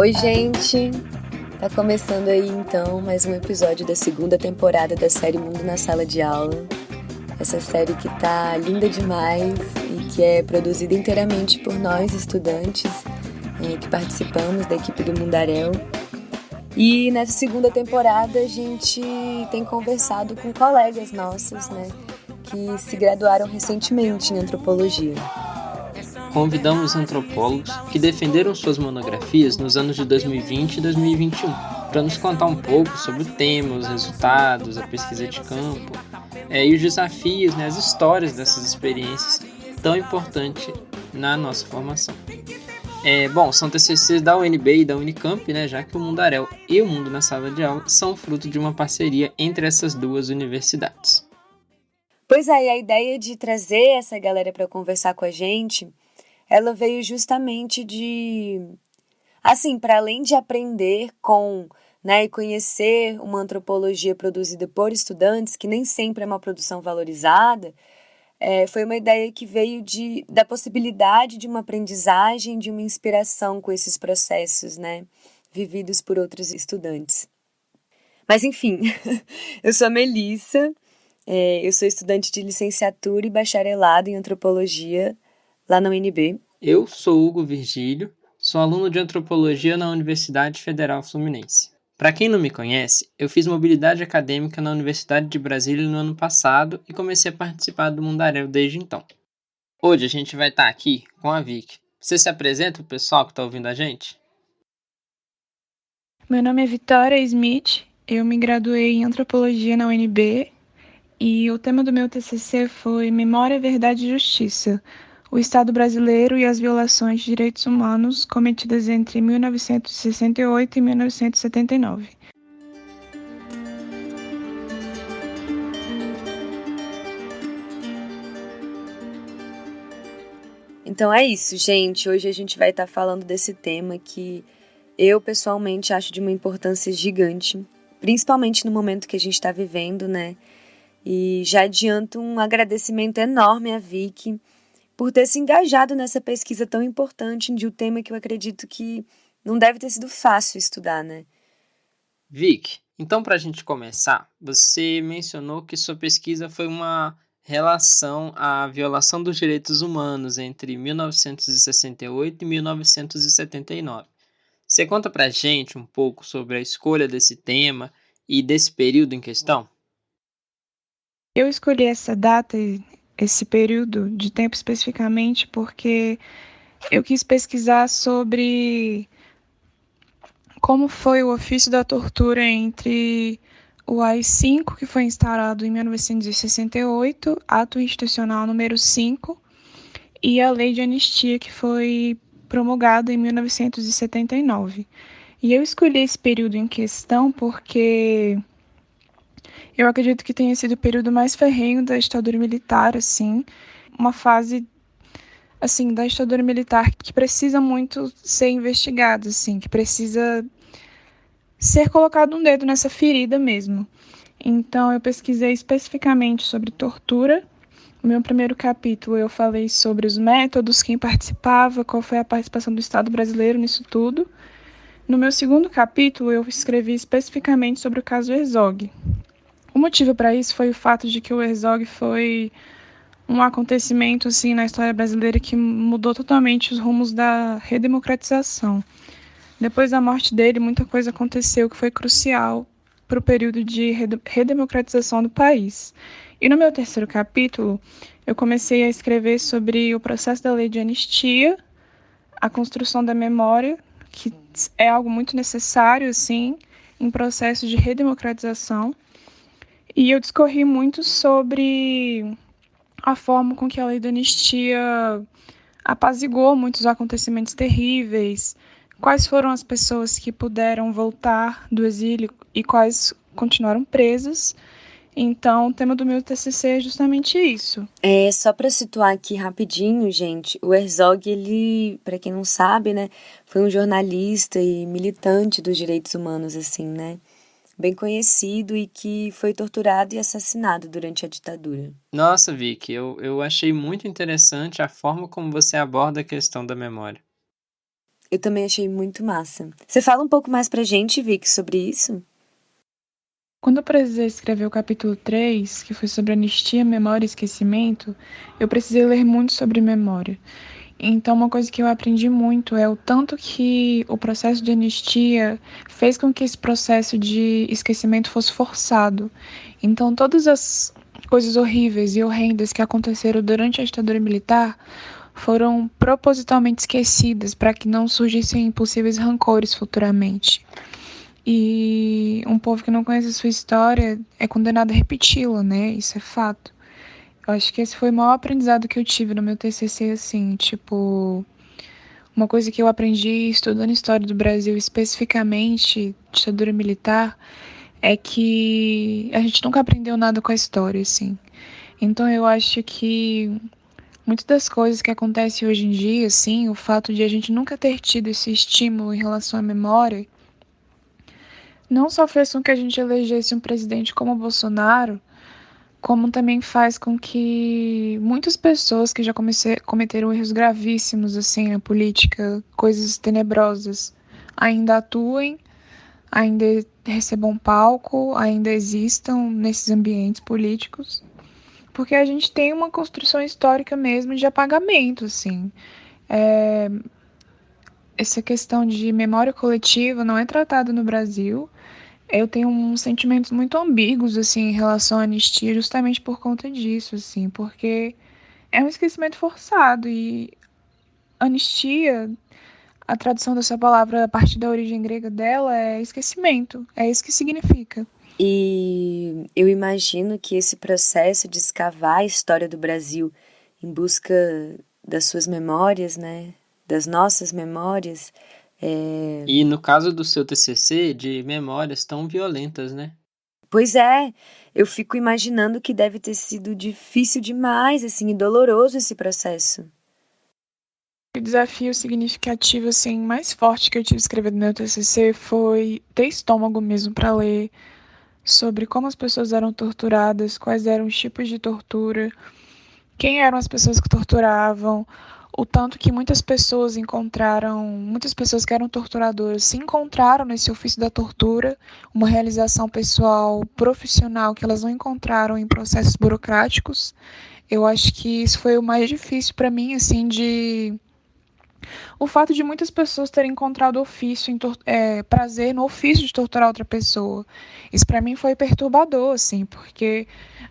Oi, gente! Tá começando aí então mais um episódio da segunda temporada da série Mundo na Sala de Aula. Essa série que tá linda demais e que é produzida inteiramente por nós, estudantes, que participamos da equipe do Mundaréu. E nessa segunda temporada a gente tem conversado com colegas nossos, que se graduaram recentemente em antropologia. Convidamos antropólogos que defenderam suas monografias nos anos de 2020 e 2021 para nos contar um pouco sobre o tema, os resultados, a pesquisa de campo e os desafios, as histórias dessas experiências tão importantes na nossa formação. São TCCs da UNB e da Unicamp, já que o Mundaréu e o Mundo na Sala de Aula são fruto de uma parceria entre essas duas universidades. Pois é, e a ideia de trazer essa galera para conversar com a gente, ela veio justamente para além de aprender com, e conhecer uma antropologia produzida por estudantes, que nem sempre é uma produção valorizada, foi uma ideia que veio da possibilidade de uma aprendizagem, de uma inspiração com esses processos, vividos por outros estudantes. Mas enfim, eu sou a Melissa, eu sou estudante de licenciatura e bacharelado em antropologia lá na UNB. Eu sou Hugo Virgílio, sou aluno de antropologia na Universidade Federal Fluminense. Para quem não me conhece, eu fiz mobilidade acadêmica na Universidade de Brasília no ano passado e comecei a participar do Mundaréu desde então. Hoje a gente vai estar aqui com a Vicky. Você se apresenta para o pessoal que está ouvindo a gente? Meu nome é Vitória Smith, eu me graduei em antropologia na UNB e o tema do meu TCC foi Memória, Verdade e Justiça, o Estado brasileiro e as violações de direitos humanos cometidas entre 1968 e 1979. Então é isso, gente. Hoje a gente vai estar falando desse tema que eu pessoalmente acho de uma importância gigante, principalmente no momento que a gente está vivendo, E já adianto um agradecimento enorme à Vicky por ter se engajado nessa pesquisa tão importante de um tema que eu acredito que não deve ter sido fácil estudar, Vicky, então para a gente começar, você mencionou que sua pesquisa foi uma relação à violação dos direitos humanos entre 1968 e 1979. Você conta para a gente um pouco sobre a escolha desse tema e desse período em questão? Eu escolhi essa data, esse período de tempo especificamente, porque eu quis pesquisar sobre como foi o ofício da tortura entre o AI-5, que foi instaurado em 1968, Ato Institucional número 5, e a Lei de Anistia, que foi promulgada em 1979. E eu escolhi esse período em questão porque eu acredito que tenha sido o período mais ferrenho da ditadura militar, uma fase da ditadura militar que precisa muito ser investigada, que precisa ser colocado um dedo nessa ferida mesmo. Então, eu pesquisei especificamente sobre tortura. No meu primeiro capítulo, eu falei sobre os métodos, quem participava, qual foi a participação do Estado brasileiro nisso tudo. No meu segundo capítulo, eu escrevi especificamente sobre o caso Herzog. O motivo para isso foi o fato de que o Herzog foi um acontecimento na história brasileira que mudou totalmente os rumos da redemocratização. Depois da morte dele, muita coisa aconteceu que foi crucial para o período de redemocratização do país. E no meu terceiro capítulo, eu comecei a escrever sobre o processo da lei de anistia, a construção da memória, que é algo muito necessário, em processo de redemocratização. E eu discorri muito sobre a forma com que a lei da anistia apaziguou muitos acontecimentos terríveis, quais foram as pessoas que puderam voltar do exílio e quais continuaram presas. Então, o tema do meu TCC é justamente isso. Só para situar aqui rapidinho, gente, o Herzog, ele, para quem não sabe, foi um jornalista e militante dos direitos humanos, bem conhecido e que foi torturado e assassinado durante a ditadura. Nossa, Vicky, eu achei muito interessante a forma como você aborda a questão da memória. Eu também achei muito massa. Você fala um pouco mais pra gente, Vicky, sobre isso? Quando eu precisei escrever o capítulo 3, que foi sobre anistia, memória e esquecimento, eu precisei ler muito sobre memória. Então, uma coisa que eu aprendi muito é o tanto que o processo de anistia fez com que esse processo de esquecimento fosse forçado. Então, todas as coisas horríveis e horrendas que aconteceram durante a ditadura militar foram propositalmente esquecidas para que não surgissem possíveis rancores futuramente. E um povo que não conhece a sua história é condenado a repeti-la, né? Isso é fato. Eu acho que esse foi o maior aprendizado que eu tive no meu TCC, assim, tipo, uma coisa que eu aprendi estudando história do Brasil, especificamente ditadura militar, é que a gente nunca aprendeu nada com a história, assim. Então eu acho que muitas das coisas que acontecem hoje em dia, assim, o fato de a gente nunca ter tido esse estímulo em relação à memória, não só fez com que a gente elegesse um presidente como o Bolsonaro, como também faz com que muitas pessoas que já cometeram erros gravíssimos assim na política, coisas tenebrosas, ainda atuem, ainda recebam palco, ainda existam nesses ambientes políticos, porque a gente tem uma construção histórica mesmo de apagamento, assim. Essa questão de memória coletiva não é tratada no Brasil. Eu tenho uns sentimentos muito ambíguos, assim, em relação à anistia, justamente por conta disso, assim, porque é um esquecimento forçado e anistia, a tradução dessa palavra a partir da origem grega dela é esquecimento, é isso que significa. E eu imagino que esse processo de escavar a história do Brasil em busca das suas memórias, né, das nossas memórias, E no caso do seu TCC, de memórias tão violentas, né? Pois é, eu fico imaginando que deve ter sido difícil demais, assim, e doloroso esse processo. O desafio significativo, assim, mais forte que eu tive escrevendo no meu TCC foi ter estômago mesmo para ler sobre como as pessoas eram torturadas, quais eram os tipos de tortura, quem eram as pessoas que torturavam, o tanto que muitas pessoas que eram torturadoras se encontraram nesse ofício da tortura, uma realização pessoal, profissional que elas não encontraram em processos burocráticos. Eu acho que isso foi o mais difícil para mim, assim, o fato de muitas pessoas terem encontrado prazer no ofício de torturar outra pessoa. Isso para mim foi perturbador, assim, porque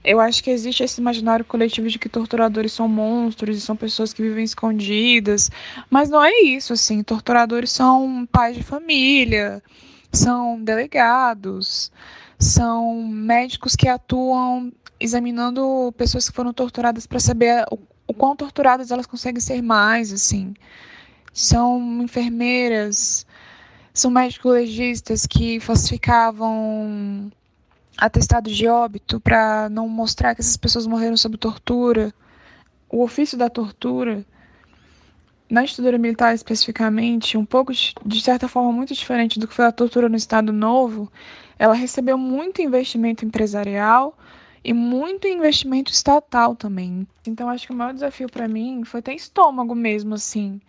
eu acho que existe esse imaginário coletivo de que torturadores são monstros e são pessoas que vivem escondidas, mas não é isso, assim. Torturadores são pais de família, são delegados, são médicos que atuam examinando pessoas que foram torturadas para saber o quão torturadas elas conseguem ser mais, assim. São enfermeiras, são médicos legistas que falsificavam atestados de óbito para não mostrar que essas pessoas morreram sob tortura. O ofício da tortura, na ditadura militar especificamente, um pouco, de certa forma, muito diferente do que foi a tortura no Estado Novo, ela recebeu muito investimento empresarial e muito investimento estatal também. Então, acho que o maior desafio para mim foi ter estômago mesmo, assim,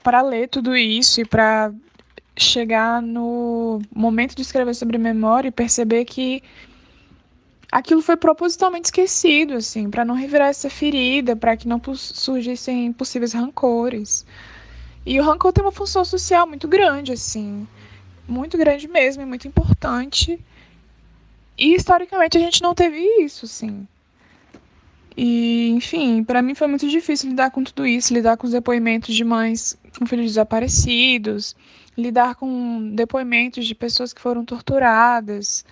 para ler tudo isso e para chegar no momento de escrever sobre memória e perceber que aquilo foi propositalmente esquecido, assim, para não revirar essa ferida, para que não surgissem possíveis rancores. E o rancor tem uma função social muito grande, assim, muito grande mesmo e muito importante. E historicamente a gente não teve isso, assim. E, enfim, para mim foi muito difícil lidar com tudo isso, lidar com os depoimentos de mães com filhos desaparecidos, lidar com depoimentos de pessoas que foram torturadas,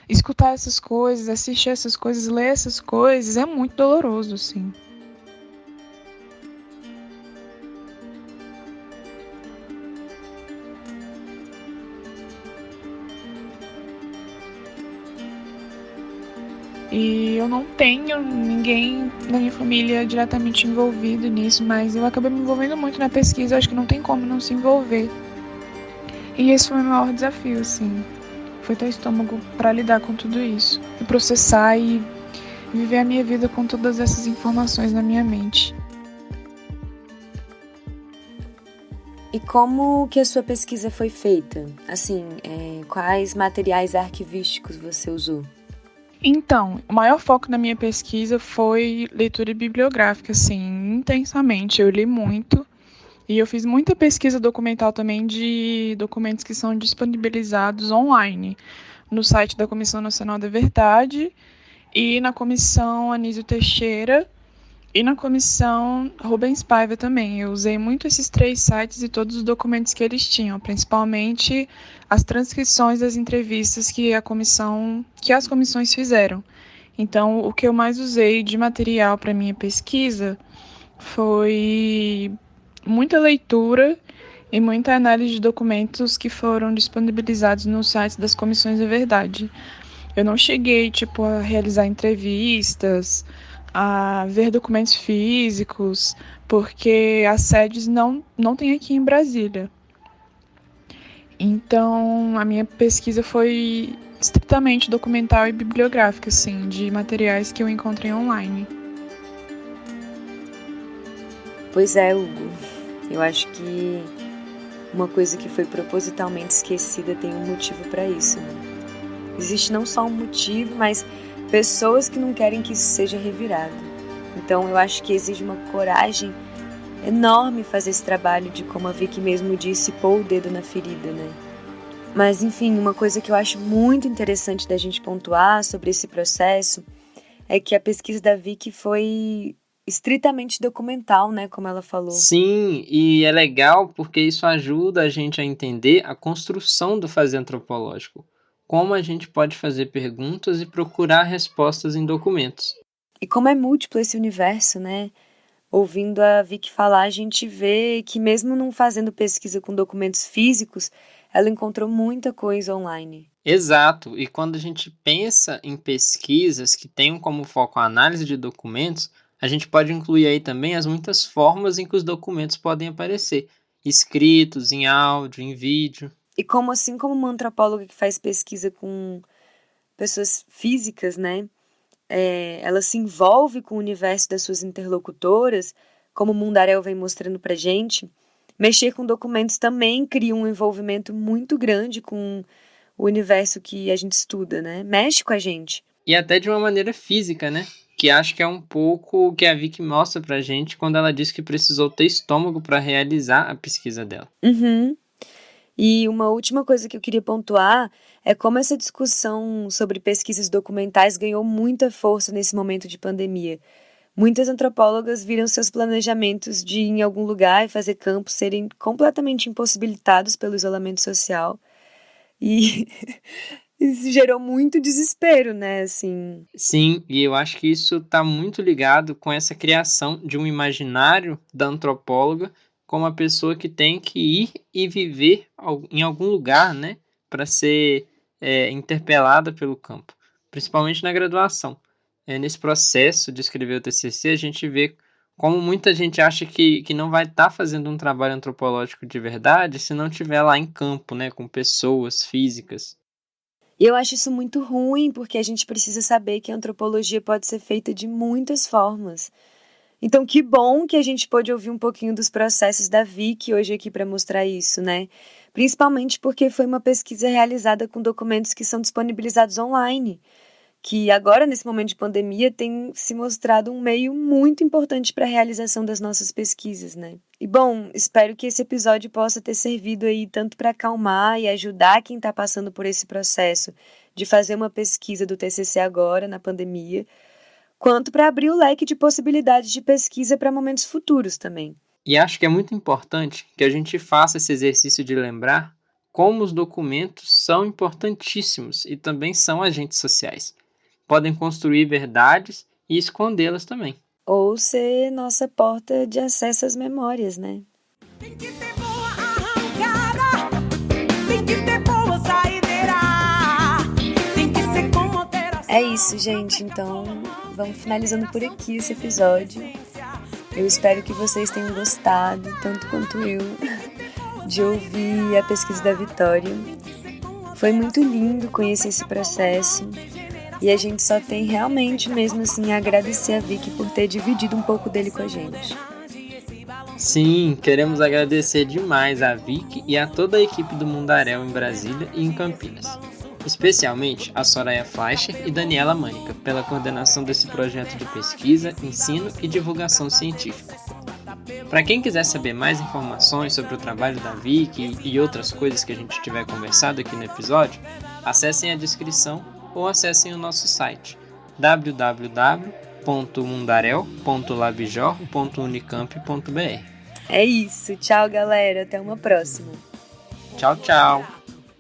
escutar essas coisas, assistir essas coisas, ler essas coisas, é muito doloroso, assim. E eu não tenho ninguém da minha família diretamente envolvido nisso, mas eu acabei me envolvendo muito na pesquisa, acho que não tem como não se envolver. E esse foi o meu maior desafio, assim, foi ter estômago para lidar com tudo isso, e processar e viver a minha vida com todas essas informações na minha mente. E como que a sua pesquisa foi feita? Assim, quais materiais arquivísticos você usou? Então, o maior foco na minha pesquisa foi leitura bibliográfica, assim, intensamente. Eu li muito e eu fiz muita pesquisa documental também de documentos que são disponibilizados online no site da Comissão Nacional da Verdade e na Comissão Anísio Teixeira e na Comissão Rubens Paiva também. Eu usei muito esses 3 sites e todos os documentos que eles tinham, principalmente as transcrições das entrevistas que as comissões fizeram. Então, o que eu mais usei de material para minha pesquisa foi muita leitura e muita análise de documentos que foram disponibilizados nos sites das comissões da verdade. Eu não cheguei, a realizar entrevistas, a ver documentos físicos, porque as sedes não tem aqui em Brasília. Então, a minha pesquisa foi estritamente documental e bibliográfica, assim, de materiais que eu encontrei online. Pois é, Hugo. Eu acho que uma coisa que foi propositalmente esquecida tem um motivo para isso, né? Existe não só um motivo, mas pessoas que não querem que isso seja revirado. Então eu acho que exige uma coragem enorme fazer esse trabalho de, como a Vicky mesmo disse, pôr o dedo na ferida, né? Mas enfim, uma coisa que eu acho muito interessante da gente pontuar sobre esse processo é que a pesquisa da Vicky foi estritamente documental, né, como ela falou. Sim, e é legal porque isso ajuda a gente a entender a construção do fazer antropológico. Como a gente pode fazer perguntas e procurar respostas em documentos. E como é múltiplo esse universo, né? Ouvindo a Vicky falar, a gente vê que mesmo não fazendo pesquisa com documentos físicos, ela encontrou muita coisa online. Exato, e quando a gente pensa em pesquisas que tenham como foco a análise de documentos, a gente pode incluir aí também as muitas formas em que os documentos podem aparecer, escritos, em áudio, em vídeo. E como assim como uma antropóloga que faz pesquisa com pessoas físicas, né? Ela se envolve com o universo das suas interlocutoras, como o Mundarel vem mostrando pra gente, mexer com documentos também cria um envolvimento muito grande com o universo que a gente estuda, né? Mexe com a gente. E até de uma maneira física, né? Que acho que é um pouco o que a Vicky mostra pra gente quando ela diz que precisou ter estômago para realizar a pesquisa dela. Uhum. E uma última coisa que eu queria pontuar é como essa discussão sobre pesquisas documentais ganhou muita força nesse momento de pandemia. Muitas antropólogas viram seus planejamentos de ir em algum lugar e fazer campo serem completamente impossibilitados pelo isolamento social. E isso gerou muito desespero, né? Assim. Sim, e eu acho que isso está muito ligado com essa criação de um imaginário da antropóloga como a pessoa que tem que ir e viver em algum lugar, né, para ser interpelada pelo campo, principalmente na graduação. Nesse processo de escrever o TCC, a gente vê como muita gente acha que não vai estar fazendo um trabalho antropológico de verdade se não estiver lá em campo, né, com pessoas físicas. E eu acho isso muito ruim, porque a gente precisa saber que a antropologia pode ser feita de muitas formas. Então, que bom que a gente pôde ouvir um pouquinho dos processos da Vicky hoje aqui para mostrar isso, né? Principalmente porque foi uma pesquisa realizada com documentos que são disponibilizados online, que agora, nesse momento de pandemia, tem se mostrado um meio muito importante para a realização das nossas pesquisas, né? E, bom, espero que esse episódio possa ter servido aí tanto para acalmar e ajudar quem está passando por esse processo de fazer uma pesquisa do TCC agora, na pandemia, quanto para abrir o leque de possibilidades de pesquisa para momentos futuros também. E acho que é muito importante que a gente faça esse exercício de lembrar como os documentos são importantíssimos e também são agentes sociais. Podem construir verdades e escondê-las também. Ou ser nossa porta de acesso às memórias, né? Tem que ter boa arrancada, tem que ter boa saideira, tem que ser com moderação. É isso, gente. Então, vamos finalizando por aqui esse episódio. Eu espero que vocês tenham gostado, tanto quanto eu, de ouvir a pesquisa da Vitória. Foi muito lindo conhecer esse processo. E a gente só tem realmente mesmo assim a agradecer a Vicky por ter dividido um pouco dele com a gente. Sim, queremos agradecer demais a Vicky e a toda a equipe do Mundaréu em Brasília e em Campinas. Especialmente a Soraya Fleischer e Daniela Mânica pela coordenação desse projeto de pesquisa, ensino e divulgação científica. Para quem quiser saber mais informações sobre o trabalho da Vicky e outras coisas que a gente tiver conversado aqui no episódio, acessem a descrição ou acessem o nosso site www.mundarel.labjor.unicamp.br. É isso. Tchau, galera. Até uma próxima. Tchau, tchau!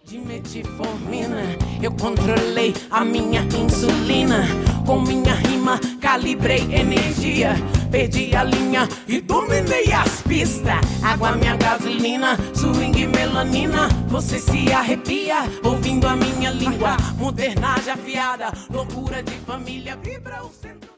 De metformina, eu controlei a minha insulina. Com minha rima, calibrei energia. Perdi a linha e dominei as pistas. Água, minha gasolina, swing, melanina. Você se arrepia ouvindo a minha língua. Modernagem afiada, loucura de família, vibra o centro.